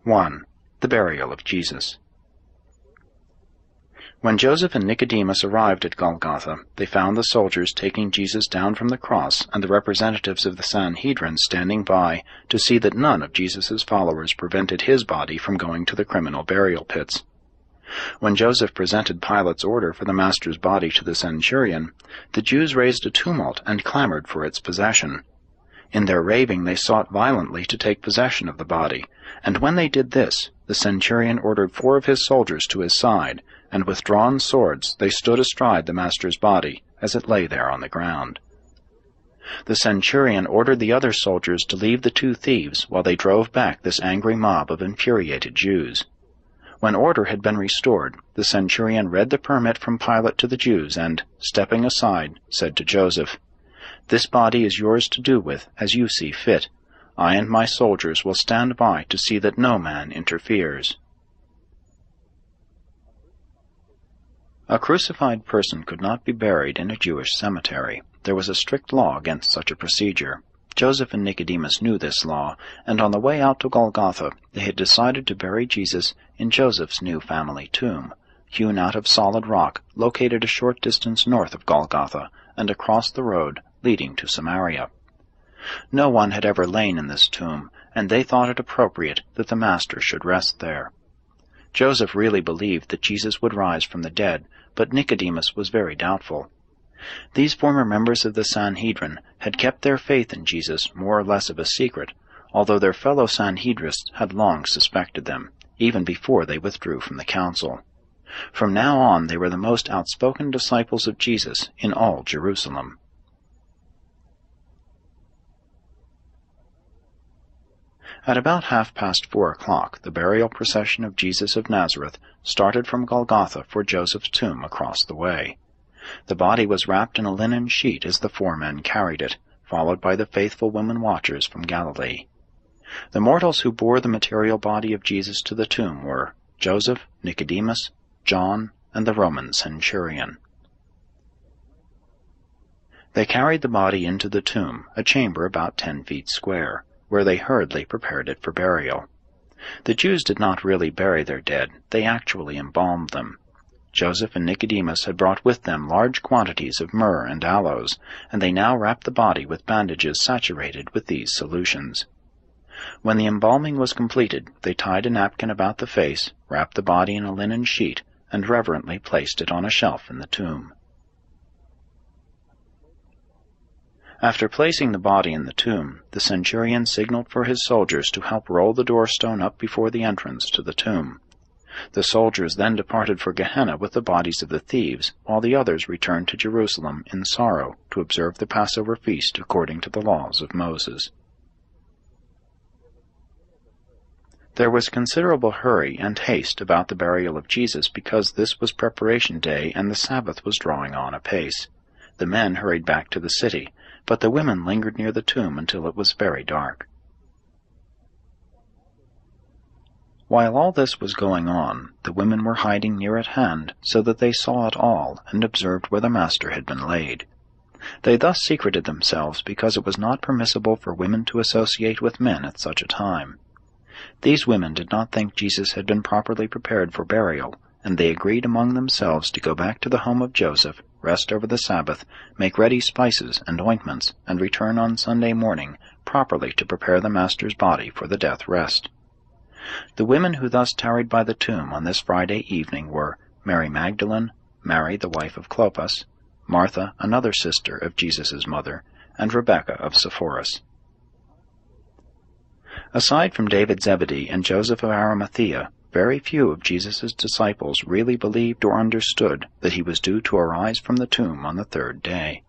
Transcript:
1. The burial of Jesus. When Joseph and Nicodemus arrived at Golgotha, they found the soldiers taking Jesus down from the cross and the representatives of the Sanhedrin standing by to see that none of Jesus' followers prevented his body from going to the criminal burial pits. When Joseph presented Pilate's order for the master's body to the centurion, the Jews raised a tumult and clamored for its possession. In their raving they sought violently to take possession of the body, and when they did this, the centurion ordered 4 of his soldiers to his side, and with drawn swords they stood astride the master's body as it lay there on the ground. The centurion ordered the other soldiers to leave the 2 thieves while they drove back this angry mob of infuriated Jews. When order had been restored, the centurion read the permit from Pilate to the Jews and, stepping aside, said to Joseph, "This body is yours to do with as you see fit. I and my soldiers will stand by to see that no man interferes." A crucified person could not be buried in a Jewish cemetery. There was a strict law against such a procedure. Joseph and Nicodemus knew this law, and on the way out to Golgotha, they had decided to bury Jesus in Joseph's new family tomb, hewn out of solid rock, located a short distance north of Golgotha and across the road leading to Samaria. No one had ever lain in this tomb, and they thought it appropriate that the Master should rest there. Joseph really believed that Jesus would rise from the dead, but Nicodemus was very doubtful. These former members of the Sanhedrin had kept their faith in Jesus more or less of a secret, although their fellow Sanhedrists had long suspected them, even before they withdrew from the council. From now on they were the most outspoken disciples of Jesus in all Jerusalem. At about 4:30, the burial procession of Jesus of Nazareth started from Golgotha for Joseph's tomb across the way. The body was wrapped in a linen sheet as the 4 men carried it, followed by the faithful women watchers from Galilee. The mortals who bore the material body of Jesus to the tomb were Joseph, Nicodemus, John, and the Roman centurion. They carried the body into the tomb, a chamber about 10 feet square, where they hurriedly prepared it for burial. The Jews did not really bury their dead, they actually embalmed them. Joseph and Nicodemus had brought with them large quantities of myrrh and aloes, and they now wrapped the body with bandages saturated with these solutions. When the embalming was completed, they tied a napkin about the face, wrapped the body in a linen sheet, and reverently placed it on a shelf in the tomb. After placing the body in the tomb, the centurion signaled for his soldiers to help roll the doorstone up before the entrance to the tomb. The soldiers then departed for Gehenna with the bodies of the thieves, while the others returned to Jerusalem in sorrow to observe the Passover feast according to the laws of Moses. There was considerable hurry and haste about the burial of Jesus because this was preparation day and the Sabbath was drawing on apace. The men hurried back to the city, but the women lingered near the tomb until it was very dark. While all this was going on, the women were hiding near at hand so that they saw it all and observed where the Master had been laid. They thus secreted themselves because it was not permissible for women to associate with men at such a time. These women did not think Jesus had been properly prepared for burial, and they agreed among themselves to go back to the home of Joseph, rest over the Sabbath, make ready spices and ointments, and return on Sunday morning properly to prepare the Master's body for the death rest. The women who thus tarried by the tomb on this Friday evening were Mary Magdalene, Mary the wife of Clopas, Martha, another sister of Jesus' mother, and Rebekah of Sepphoris. Aside from David Zebedee and Joseph of Arimathea, very few of Jesus' disciples really believed or understood that he was due to arise from the tomb on the 3rd day.